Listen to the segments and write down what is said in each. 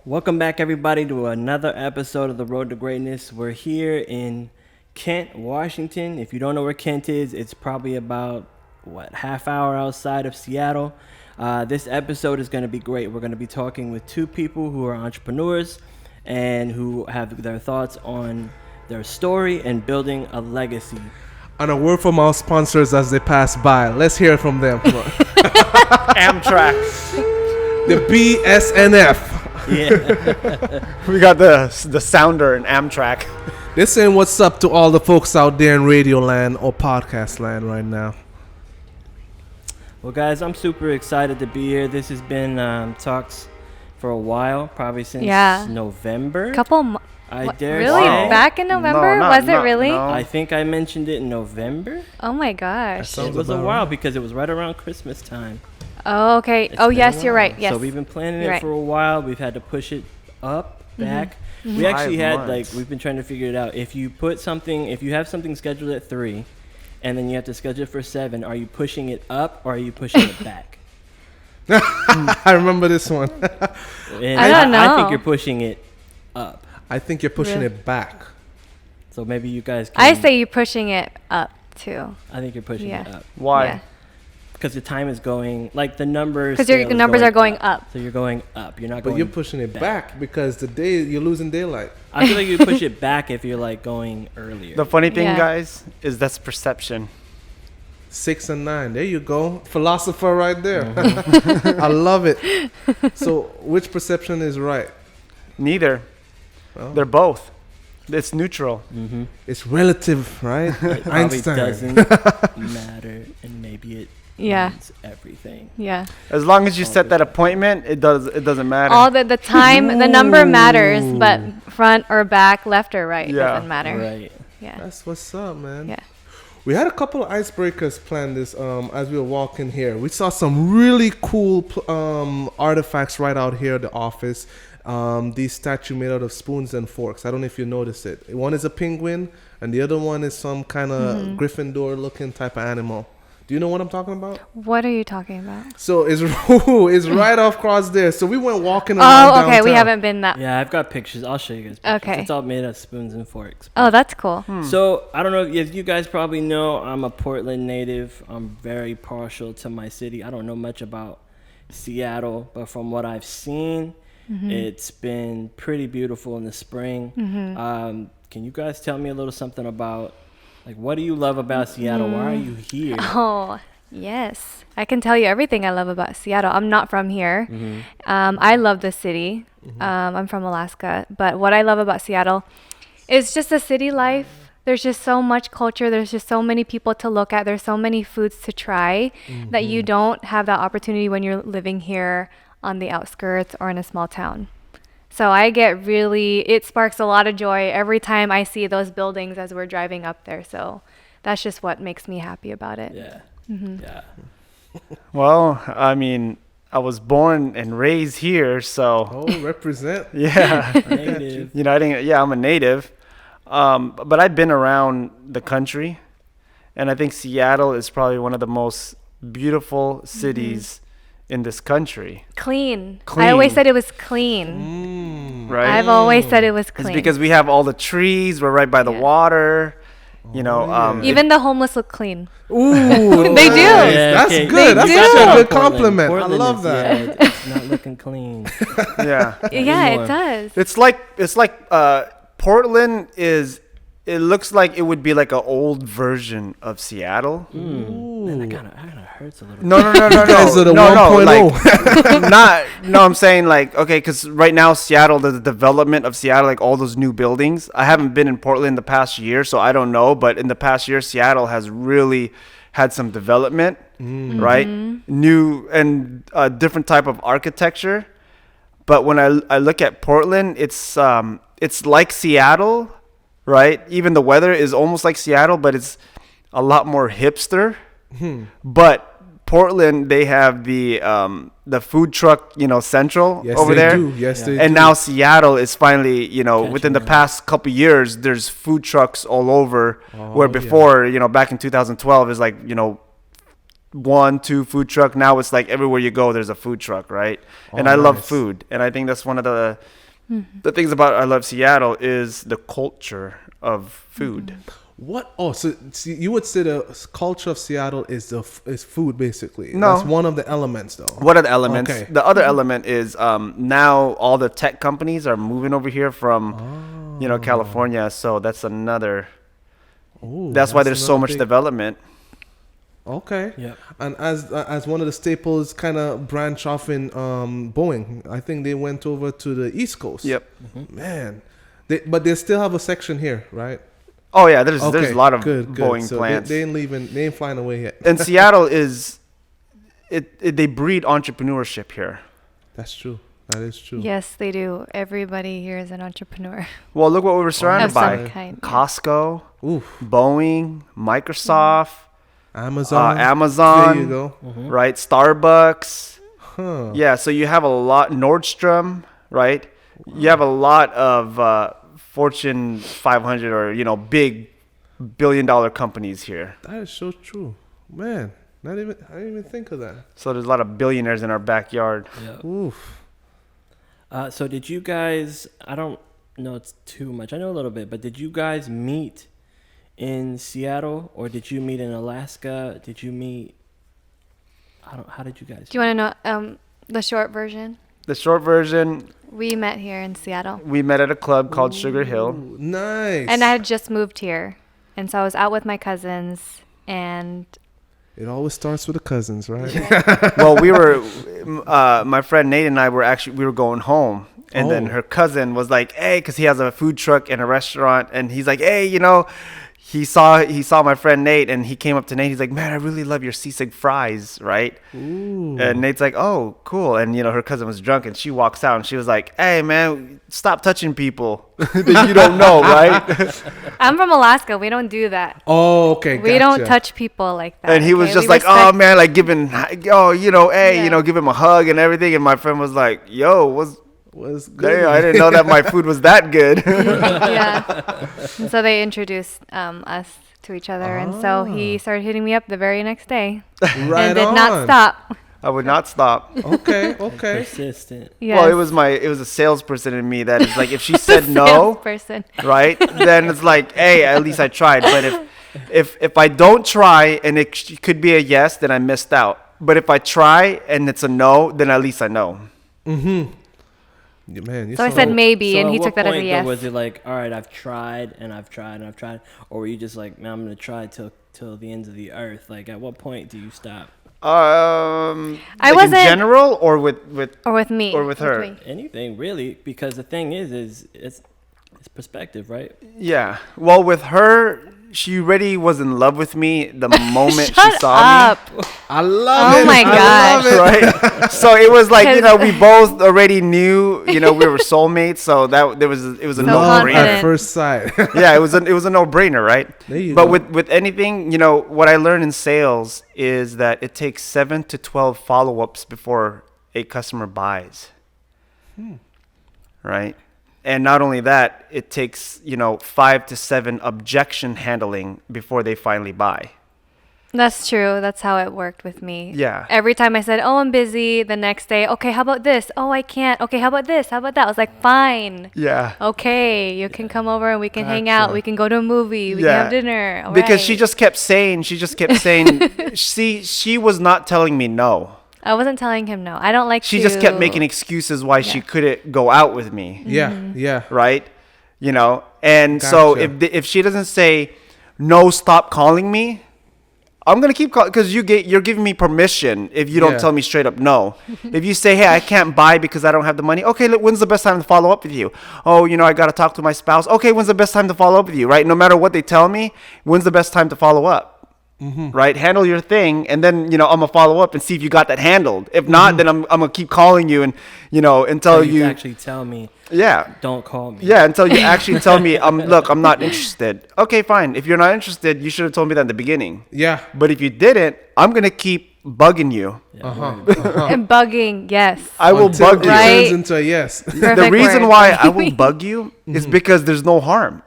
Welcome back, everybody, to another episode of The Road to Greatness. We're here in Kent, Washington. If you don't know where Kent is, it's probably about, half hour outside of Seattle. This episode is going to be great. We're going to be talking with two people who are entrepreneurs and who have their thoughts on their story and building a legacy. And a word from our sponsors as they pass by. Let's hear from them. Amtrak. The BSNF. Yeah. We got the sounder in Amtrak. They're saying what's up to all the folks out there in radio land or podcast land right now. Well, guys, I'm super excited to be here. This has been talks for a while, probably since November. I dare really? say. Back in November? Was it really? No. I think I mentioned it in November. Oh my gosh. It was a while because it was right around Christmas time. Oh, okay. Yes, you're right. Yes. So we've been planning it for a while. We've had to push it up, back. Mm-hmm. We actually we've been trying to figure it out. If you have something scheduled at 3 and then you have to schedule it for 7, are you pushing it up or are you pushing it back? I remember this one. I don't know. I think you're pushing it up. I think you're pushing it back. So maybe you guys can. I say you're pushing it up too. I think you're pushing it up. Why? Yeah. Because the time is going, like the numbers. Because your numbers are going up. So you're going up. You're not But going you're pushing it back because you're losing daylight. I feel like you push it back if you're like going earlier. The funny thing, guys, is that's perception. 6 and 9. There you go. Philosopher right there. I love it. So which perception is right? Neither. Well, they're both. It's neutral. Mm-hmm. It's relative, right? It probably Einstein. doesn't matter, and maybe it means everything. Yeah. As long as you set that appointment, it doesn't matter. All the time, the number matters, but front or back, left or right doesn't matter. Right. Yeah. That's what's up, man. Yeah. We had a couple of icebreakers planned this as we were walking here. We saw some really cool artifacts right out here at the office. These statue made out of spoons and forks. I don't know if you noticed it. One is a penguin, and the other one is some kind of Gryffindor-looking type of animal. Do you know what I'm talking about? What are you talking about? So it's right off across there. So we went walking around Oh, okay. downtown. We haven't been that. Yeah, I've got pictures. I'll show you guys pictures. Okay. It's all made of spoons and forks. Oh, that's cool. So, I don't know if you guys probably know, I'm a Portland native. I'm very partial to my city. I don't know much about Seattle, but from what I've seen, it's been pretty beautiful in the spring. Can you guys tell me a little something about, like, what do you love about Seattle? Why are you here? Oh, yes. I can tell you everything I love about Seattle. I'm not from here. I love the city. I'm from Alaska. But what I love about Seattle is just the city life. There's just so much culture. There's just so many people to look at. There's so many foods to try that you don't have that opportunity when you're living here on the outskirts or in a small town. So it sparks a lot of joy every time I see those buildings as we're driving up there. So that's just what makes me happy about it. Yeah. Yeah. Well, I mean, I was born and raised here, so. Oh, represent. Yeah. Native. I'm a native. But I've been around the country, and I think Seattle is probably one of the most beautiful cities in this country. Clean. I always said it was clean. Right? I've always said it was clean. It's because we have all the trees. We're right by the water. Even the homeless look clean. Ooh, They do. Yeah, That's okay. good. That's do. such a good Portland. compliment. Portland I love that. Yeah, it's not looking clean. Yeah. Yeah, anymore. it does. It's like Portland is. It looks like it would be like an old version of Seattle. Man, that kind of hurts a little. No. guys are the 1.0. I'm saying like, okay, because right now Seattle, the development of Seattle, like all those new buildings. I haven't been in Portland in the past year, so I don't know. But in the past year, Seattle has really had some development, right? New and different type of architecture. But when I look at Portland, it's like Seattle. Right? Even the weather is almost like Seattle, but it's a lot more hipster. But Portland, they have the food truck, central over there. Yes, they do. And now Seattle is finally, within the past couple of years, there's food trucks all over. Where before, back in 2012, is like, 1, 2 food truck. Now it's like everywhere you go, there's a food truck, right? And Oh, I love nice. food, and I think that's one of the things about I love Seattle is the culture of food. What? Oh, so see, you would say the culture of Seattle is is food basically. No. That's one of the elements, though. What are the elements? Okay. The other element is now all the tech companies are moving over here from California, so that's another. Ooh, That's why there's so another much big- development. Okay. Yeah. And as one of the staples kind of branch off in Boeing, I think they went over to the East Coast. Yep. Man, but they still have a section here, right? Oh yeah, there's a lot of good. Boeing So plants. They ain't leaving. They ain't flying away yet. And Seattle is, they breed entrepreneurship here. That's true. That is true. Yes, they do. Everybody here is an entrepreneur Well, look what we were surrounded of by: some kind. Costco, Oof. Boeing, Microsoft, Amazon. Amazon. There you go. Right? Starbucks. Huh. Yeah, so you have a lot. Nordstrom, right? You have a lot of Fortune 500 or big billion-dollar companies here. That is so true, man. I didn't even think of that. So there's a lot of billionaires in our backyard. Yeah. Oof. So did you guys? I don't know it's too much. I know a little bit, but did you guys meet in Seattle or did you meet in Alaska? Did you meet? How did you guys? Do you want to know the short version? The short version, We met here in Seattle. we met at a club called Sugar Hill. Ooh, nice. And I had just moved here. And so I was out with my cousins and It always starts with the cousins, right? Well, we were, my friend Nate and I we were going home. And then Oh. her cousin was like, hey, because he has a food truck and a restaurant. And he's like, hey, he saw my friend Nate and he came up to Nate. He's like, man, I really love your sisig fries, right? Ooh. And Nate's like, oh, cool. And, her cousin was drunk and she walks out and she was like, hey, man, stop touching people that you don't know, right? I'm from Alaska. We don't do that. Oh, okay. We don't gotcha. touch people like that. And he was okay? just We like, oh, respect- man, like giving, hey, Yeah. give him a hug and everything. And my friend was like, yo, Was good. damn, I didn't know that my food was that good. Yeah. And so they introduced us to each other. And so he started hitting me up the very next day. Right and did not on. stop. I would not stop. Okay. Okay. Persistent. Yes. Well, it was a salesperson in me that is like, if she said no, Salesperson. right, then it's like, hey, at least I tried. But if I don't try and it could be a yes, then I missed out. But if I try and it's a no, then at least I know. Mm-hmm. Yeah, man. So I said maybe, So and at he what took that as a point, though, yes. Was it like, all right, I've tried and I've tried and I've tried, or were you just like, man, I'm gonna try till the ends of the earth? Like, at what point do you stop? I Like wasn't- in general or with Or with me. Or with her. me. Anything really? Because the thing is it's perspective, right? yeah. Well, with her, she already was in love with me the moment she Shut saw up. I love Oh it. my I gosh. love it. me. Right. So it was like, Because- we both already knew, we were soulmates. So it was a So no Love brainer. at confident. first sight. Yeah, it was a no brainer, right? There you But go. with anything, what I learned in sales is that it takes 7 to 12 follow-ups before a customer buys. Right? And not only that, it takes, 5 to 7 objection handling before they finally buy. That's true. That's how it worked with me. Yeah. Every time I said, oh, I'm busy, the next day, okay, how about this? Oh, I can't. Okay, how about this? How about that? I was like, fine. Yeah. Okay, you can come over and we can hang out. Gotcha. We can go to a movie. We Yeah. can have dinner. All Because right. she just kept saying, she was not telling me no. I wasn't telling him no. I don't like She to. just kept making excuses why she Yeah. couldn't go out with me. Yeah. Yeah. Right? And so Gotcha. if she doesn't say, no, stop calling me, I'm going to keep calling because you're giving me permission if you don't Yeah. tell me straight up no. If you say, hey, I can't buy because I don't have the money. Okay, look, when's the best time to follow up with you? Oh, I got to talk to my spouse. Okay, when's the best time to follow up with you, right? No matter what they tell me, when's the best time to follow up? Right? Handle your thing. And then, I'm going to follow up and see if you got that handled. If not, then I'm going to keep calling you and, until you you actually tell me, yeah. don't call me. Yeah, until you actually tell me, look, I'm not interested. Okay, fine. If you're not interested, you should have told me that in the beginning. Yeah. But if you didn't, I'm going to keep bugging you. And bugging, yes. I will Until bug it you. Right. turns into a yes. The Perfect reason word. why I will bug you is because there's no harm.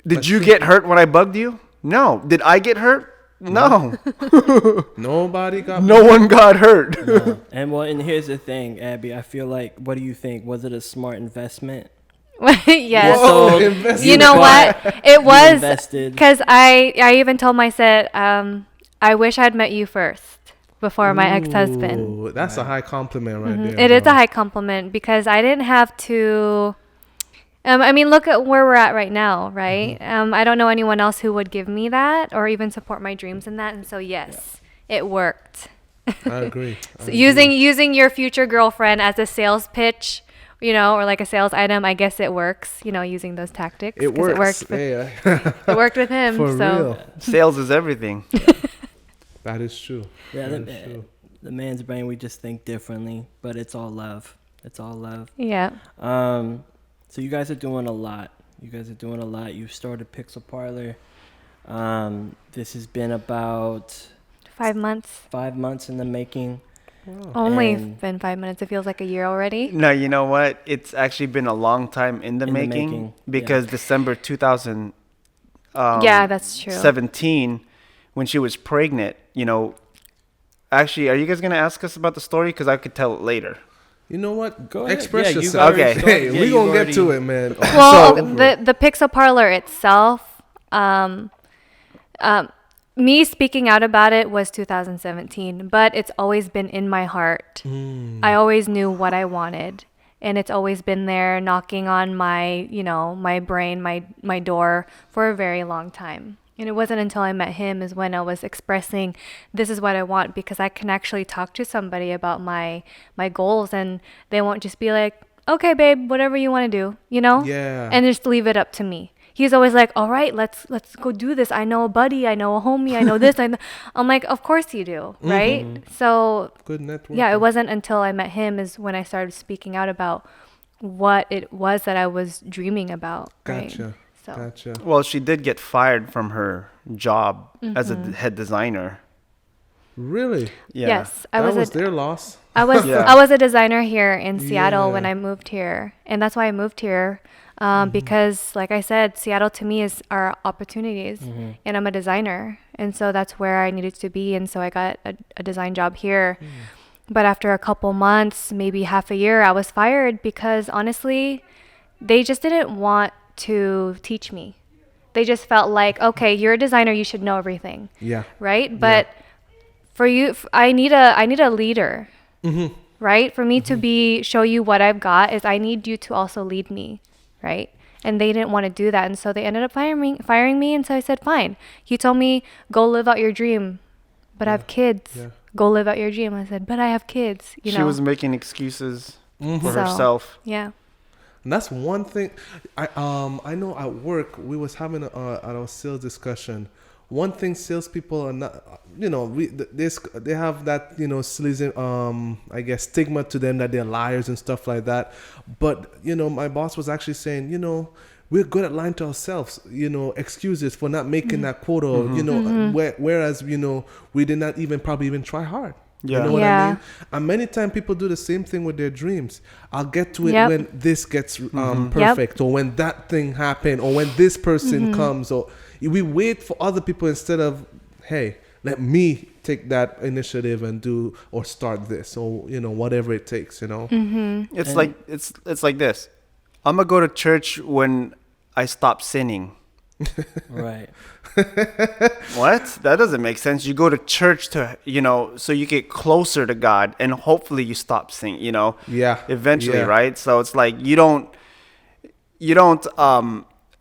Did you get hurt when I bugged you? No. Did I get hurt? No. Nobody got. No one got hurt. No. And here's the thing, Abby. I feel like, what do you think? Was it a smart investment? Yes. Whoa, So, invest- You know what? It was invested. because I even told my set, I wish I'd met you first before my ex-husband. Ooh, that's a high compliment right there. It is bro. a high compliment because I didn't have to. I mean, look at where we're at right now, right? I don't know anyone else who would give me that or even support my dreams in that. And so, yes, it worked. I agree. I So agree. using your future girlfriend as a sales pitch, or like a sales item, I guess it works. Using those tactics. It 'cause works. It worked. Yeah. It worked with him. For so real. Sales is everything. That is true. Yeah, That is true. the man's brain, we just think differently, but it's all love. It's all love. yeah. So you guys are doing a lot. You've started Pixel Parlour. This has been about 5 months. 5 months in the making. Only And- been 5 minutes. It feels like a year already. No, you know what? It's actually been a long time in the making, making, because December 2000. Yeah, that's true. 17, when she was pregnant. Actually, are you guys gonna ask us about the story? Because I could tell it later. You know what? Go ahead. Express Yeah, you've yourself. already Okay. started- Hey, yeah, we you've gonna already- get to it, man. Well, So- the Pixel Parlor itself, me speaking out about it was 2017, but it's always been in my heart. I always knew what I wanted, and it's always been there knocking on my, my brain, my door for a very long time. And it wasn't until I met him is when I was expressing, this is what I want, because I can actually talk to somebody about my goals, and they won't just be like, okay, babe, whatever you want to do, Yeah. and just leave it up to me. He's always like, all right, let's go do this. I know a buddy, I know a homie, I know this. I'm like, of course you do, right? So Good network. yeah, it wasn't until I met him is when I started speaking out about what it was that I was dreaming about. Gotcha. Right? So Gotcha. Well, she did get fired from her job as a head designer. Really? Yeah. yes, I That was was their loss. I was Yeah. I was a designer here in Seattle when Yeah. I moved here, and that's why I moved here, because, like I said, Seattle to me is our opportunities, and I'm a designer, and so that's where I needed to be, and so I got a design job here. But after a couple months, maybe half a year, I was fired because honestly, they just didn't want to teach me. They just felt like, okay, you're a designer, you should know everything, Yeah. right? But for you, I need a leader. Right? For me to show you what I've got is I need you to also lead me, right? And they didn't want to do that, and so they ended up firing me, and so I said, fine. He told me, go live out your dream, but I have kids. Yeah. Go live out your dream. I said, but I have kids, you She know. was making excuses for So, herself. Yeah. And that's one thing. I know at work we was having a sales discussion. One thing salespeople are not, they have that, sleazy, I guess, stigma to them that they're liars and stuff like that. But, my boss was actually saying, we're good at lying to ourselves, excuses for not making that quota, whereas, we did not probably even try hard. Yeah. You know what I Yeah. mean? And many times people do the same thing with their dreams. I'll get to it Yep. when this gets perfect, or when that thing happened, or when this person comes, or we wait for other people instead of, hey, let me take that initiative and do or start this, or whatever it takes. It's like it's like this. I'm gonna go to church when I stop sinning. Right. What? That doesn't make sense. You go to church to, so you get closer to God, and hopefully you stop sinning, Yeah. eventually, Yeah. right? So it's like you don't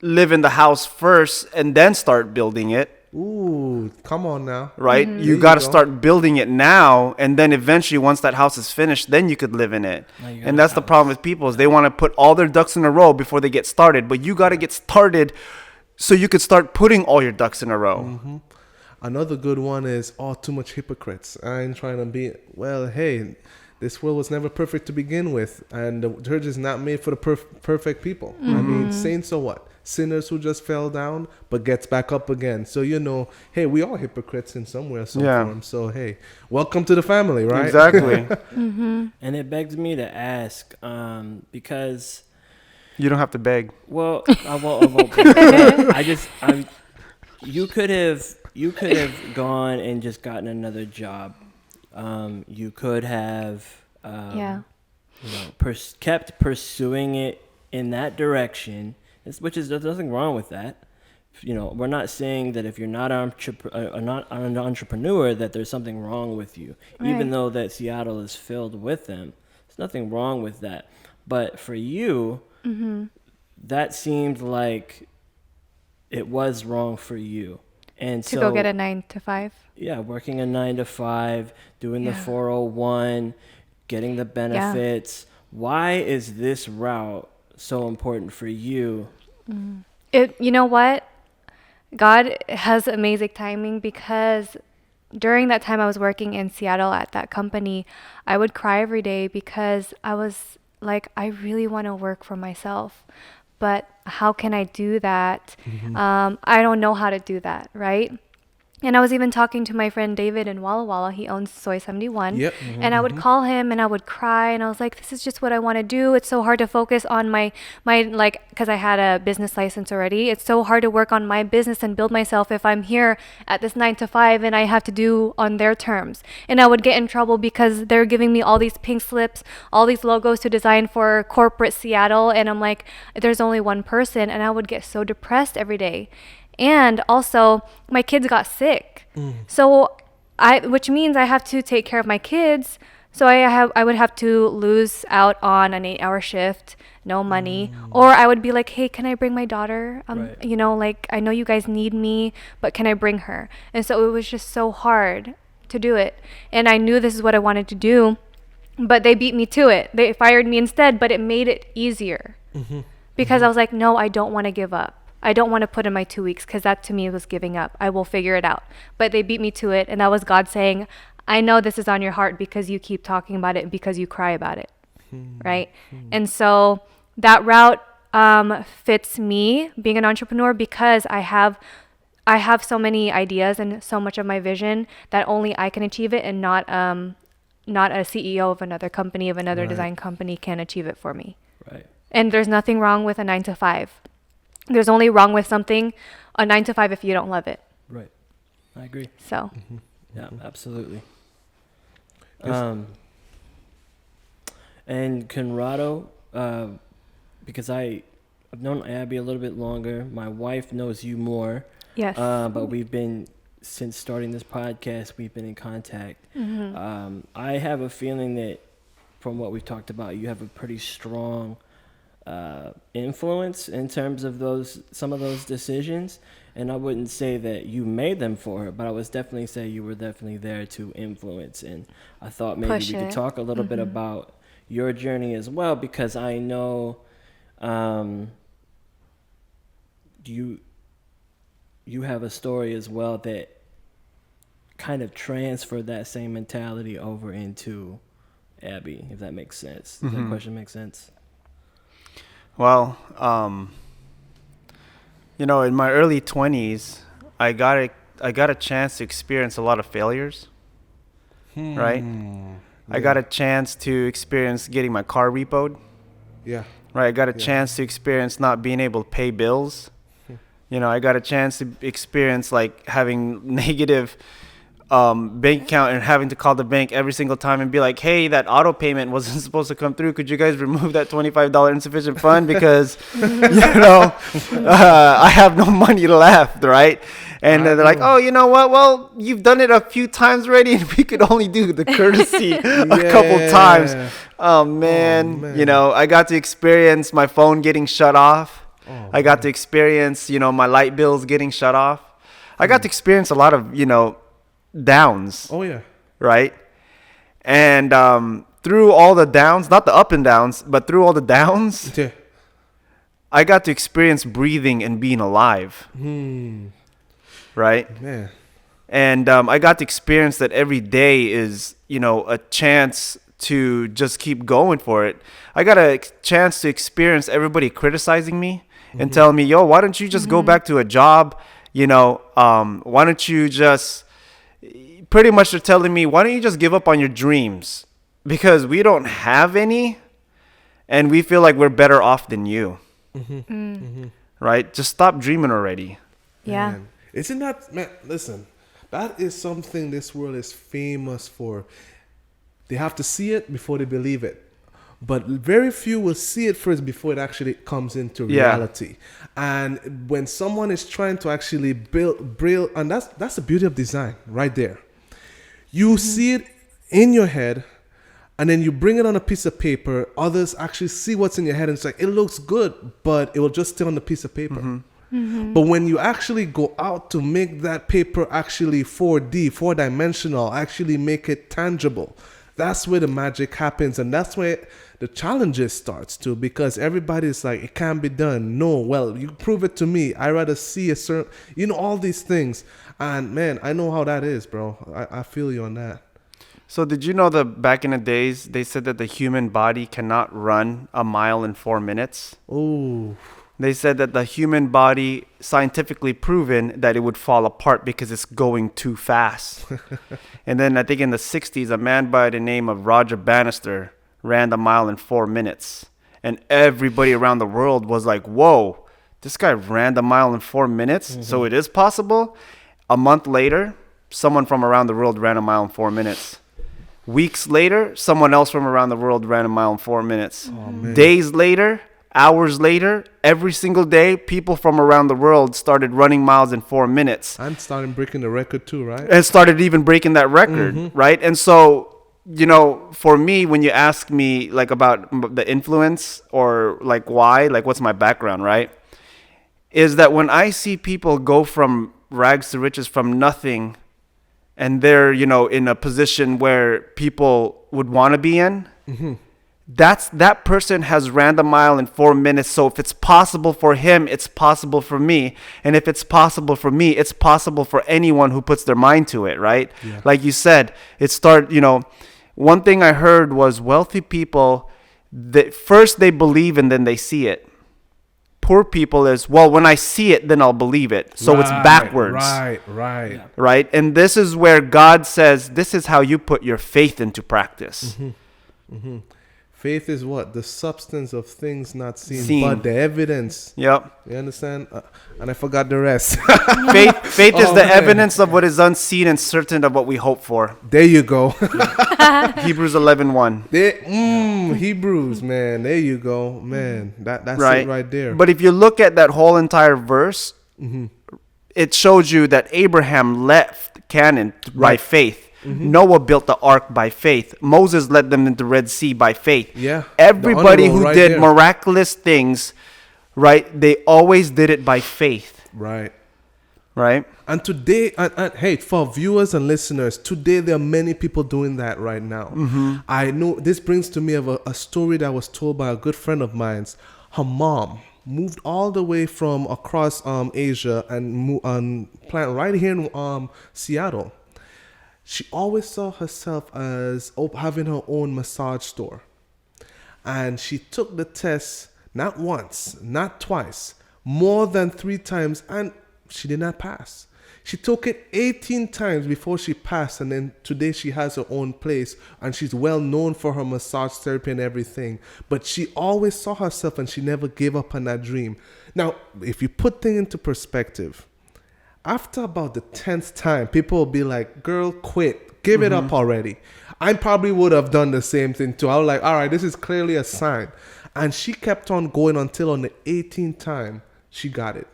live in the house first and then start building it, Ooh, come on now. right? There You you got to go. start building it now, and then eventually once that house is finished, then you could live in it. Now you got And a that's the house. problem with people, is they want to put all their ducks in a row before they get started, but you got to get started so you could start putting all your ducks in a row. Another good one is, too much hypocrites. I ain't trying to be, well, hey, this world was never perfect to begin with, and the church is not made for the perfect people. I mean, saints or what? Sinners who just fell down but gets back up again. So, hey, we are hypocrites in some way or some Yeah. form. So, hey, welcome to the family, right? Exactly. And it begs me to ask, because, You don't have to beg. well, I won't. But you could have, you could have gone and just gotten another job. You could have, kept pursuing it in that direction, there's nothing wrong with that. We're not saying that if you're not an entrepreneur that there's something wrong with you, even though that Seattle is filled with them. There's nothing wrong with that. But for you, that seemed like it was wrong for you. And to go get a 9 to 5. Yeah, working a 9 to 5, doing the 401, getting the benefits. Why is this route so important for you? You know what? God has amazing timing, because during that time I was working in Seattle at that company, I would cry every day because I was like, I really want to work for myself, but how can I do that? I don't know how to do that, right? And I was even talking to my friend David in Walla Walla. He owns Soy 71. Yep. And I would call him and I would cry. And I was like, this is just what I want to do. It's so hard to focus on my because I had a business license already. It's so hard to work on my business and build myself if I'm here at this 9 to 5 and I have to do on their terms. And I would get in trouble because they're giving me all these pink slips, all these logos to design for corporate Seattle. And I'm like, there's only one person. And I would get so depressed every day. And also, my kids got sick. So which means I have to take care of my kids. So I would have to lose out on an 8-hour shift, no money. Or I would be like, hey, can I bring my daughter? I know you guys need me, but can I bring her? And so it was just so hard to do it. And I knew this is what I wanted to do, but they beat me to it. They fired me instead, but it made it easier. Because I was like, no, I don't want to give up. I don't want to put in my 2 weeks, because that to me was giving up. I will figure it out. But they beat me to it. And that was God saying, I know this is on your heart because you keep talking about it, because you cry about it. Right. And so that route fits me being an entrepreneur, because I have so many ideas and so much of my vision that only I can achieve it, and not a CEO of another company, of another design company can achieve it for me. Right. And there's nothing wrong with a 9 to 5. There's only wrong with a 9 to 5 if you don't love it. Right. I agree. So. Yeah, absolutely. And Conrado, because I've known Abby a little bit longer. My wife knows you more. Yes. But since starting this podcast, we've been in contact. I have a feeling that from what we've talked about, you have a pretty strong influence in terms of some of those decisions. And I wouldn't say that you made them for her, but I would definitely say you were definitely there to influence. And I thought maybe we could talk a little bit about your journey as well, because I know you have a story as well that kind of transferred that same mentality over into Abby, if that makes sense. Does that question make sense? Well, in my early 20s, I got a chance to experience a lot of failures, right? Yeah. I got a chance to experience getting my car repoed. Yeah. Right. I got a chance to experience not being able to pay bills. I got a chance to experience like having negative bank account and having to call the bank every single time and be like, hey, that auto payment wasn't supposed to come through. Could you guys remove that $25 insufficient fund? Because, I have no money left, right? And they're like, oh, you know what? Well, you've done it a few times already, and we could only do the courtesy a couple times. Oh, man. I got to experience my phone getting shut off. I got to experience, my light bills getting shut off. I got to experience a lot of, downs. Oh, yeah. Right? And through all the downs, not the up and downs, but through all the downs, I got to experience breathing and being alive. Right? Man. And I got to experience that every day is, a chance to just keep going for it. I got a chance to experience everybody criticizing me and telling me, yo, why don't you just go back to a job? Why don't you just... Pretty much they're telling me, why don't you just give up on your dreams? Because we don't have any, and we feel like we're better off than you. Right? Just stop dreaming already. Yeah. Man. Isn't that... Man, listen. That is something this world is famous for. They have to see it before they believe it. But very few will see it first before it actually comes into reality. And when someone is trying to actually build, and that's the beauty of design right there. You see it in your head, and then you bring it on a piece of paper. Others actually see what's in your head, and it's like, it looks good, but it will just stay on the piece of paper. But when you actually go out to make that paper actually 4D, 4-dimensional, actually make it tangible, that's where the magic happens. And that's where the challenges starts too, because everybody's like, it can't be done. No, well, you prove it to me. I rather see a certain, all these things. And man, I know how that is, bro. I feel you on that. So did you know that back in the days, they said that the human body cannot run a mile in 4 minutes? Oh, They said that the human body, scientifically proven, that it would fall apart because it's going too fast. And then I think in the 60s, a man by the name of Roger Bannister ran the mile in 4 minutes. And everybody around the world was like, whoa, this guy ran the mile in 4 minutes? So it is possible? A month later, someone from around the world ran a mile in 4 minutes. Weeks later, someone else from around the world ran a mile in 4 minutes. Days later, hours later, every single day, people from around the world started running miles in 4 minutes. and starting breaking the record too, right? And started even breaking that record, right? And so, for me, when you ask me like about the influence or like why, like what's my background, right? Is that when I see people go from rags to riches, from nothing, and they're, in a position where people would want to be in, that person has ran the mile in 4 minutes. So if it's possible for him, it's possible for me. And if it's possible for me, it's possible for anyone who puts their mind to it, right? Yeah. Like you said, one thing I heard was wealthy people, that first they believe and then they see it. Poor people is, well, when I see it, then I'll believe it. So it's backwards. Right. Right? And this is where God says, this is how you put your faith into practice. Faith is what? The substance of things not seen, Seen. but the evidence. Yep. You understand? And I forgot the rest. Faith is Oh, the man. evidence of what is unseen and certain of what we hope for. There you go. Hebrews 11:1. Hebrews, man. There you go, man. That's Right. it right there. But if you look at that whole entire verse, it shows you that Abraham left Canaan by faith. Noah built the ark by faith. Moses led them into the Red Sea by faith. Yeah. Everybody The honor roll who right did there. miraculous things, right? They always did it by faith, Right. right? And today, and hey, for viewers and listeners, today there are many people doing that right now. I know this brings to me of a story that was told by a good friend of mine's. Her mom moved all the way from across Asia and plant right here in Seattle. She always saw herself as having her own massage store. And she took the test not once, not twice, more than 3 times, and she did not pass. She took it 18 times before she passed, and then today she has her own place, and she's well known for her massage therapy and everything. But she always saw herself, and she never gave up on that dream. Now, if you put things into perspective, after about the 10th time, people will be like, girl, quit. Give it up already. I probably would have done the same thing too. I was like, all right, this is clearly a sign. And she kept on going until on the 18th time, she got it.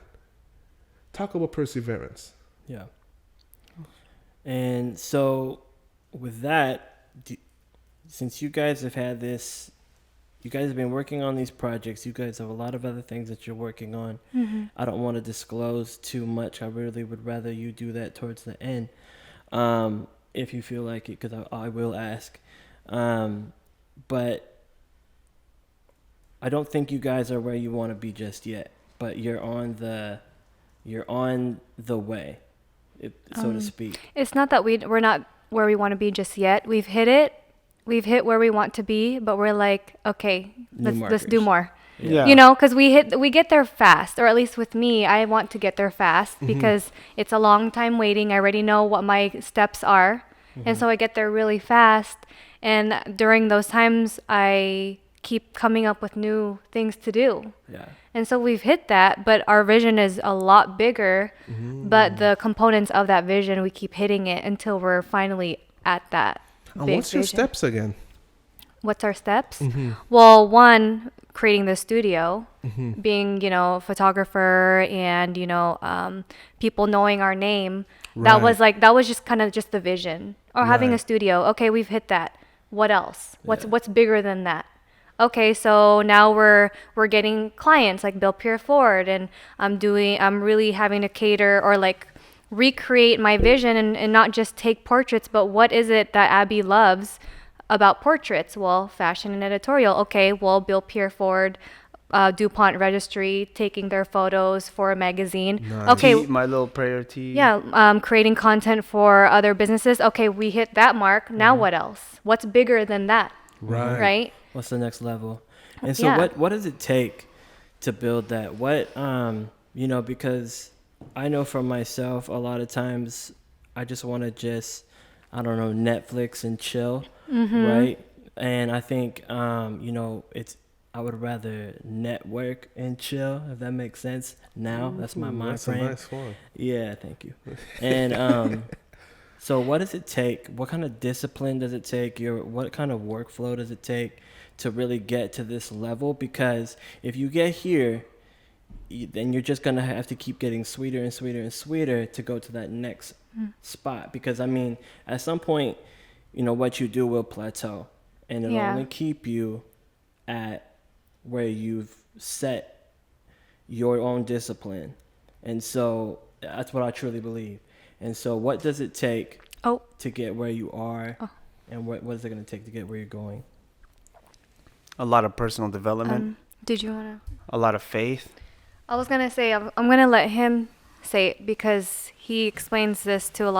Talk about perseverance. Yeah. And so with that, since you guys have had this, you guys have been working on these projects, you guys have a lot of other things that you're working on. I don't want to disclose too much. I really would rather you do that towards the end, if you feel like it, because I will ask. But I don't think you guys are where you want to be just yet, but you're on the way, so to speak. It's not that we're not where we want to be just yet. We've hit it. We've hit where we want to be, but we're like, okay, let's do more. Yeah. Because we get there fast, or at least with me, I want to get there fast because it's a long time waiting. I already know what my steps are, and so I get there really fast. And during those times, I keep coming up with new things to do. Yeah. And so we've hit that, but our vision is a lot bigger. But the components of that vision, we keep hitting it until we're finally at that And big what's your vision. steps again? What's our steps? Well, one, creating the studio, Mm-hmm. being, photographer and, people knowing our name. That was that was just kind of just the vision. Or having a Right. studio. Okay, we've hit that. What else? What's bigger than that? Okay, so now we're getting clients like Pixel.4, and I'm really having to cater or like recreate my vision and not just take portraits, but what is it that Abby loves about portraits? Well, fashion and editorial. Okay, well, Pixel.4, DuPont Registry, taking their photos for a magazine. Nice. Okay, Tea, my little prayer tea. yeah, creating content for other businesses. Okay, we hit that mark. Now what else? What's bigger than that? Right. Right? What's the next level? And so Yeah. what does it take to build that? Because I know for myself, a lot of times I just want to I don't know, Netflix and chill, right? And I think, I would rather network and chill, if that makes sense. Now, that's my mind That's frame. a nice one. Yeah, thank you. And so what does it take? What kind of discipline does it take? What kind of workflow does it take to really get to this level? Because if you get here, then you're just going to have to keep getting sweeter and sweeter and sweeter to go to that next spot. Because, I mean, at some point, what you do will plateau. And it'll Yeah. only keep you at where you've set your own discipline. And so that's what I truly believe. And so what does it take Oh, to get where you are? And what is it going to take to get where you're going? A lot of personal development, did you want to? a lot of faith. I was going to say, I'm going to let him say it because he explains this to a lot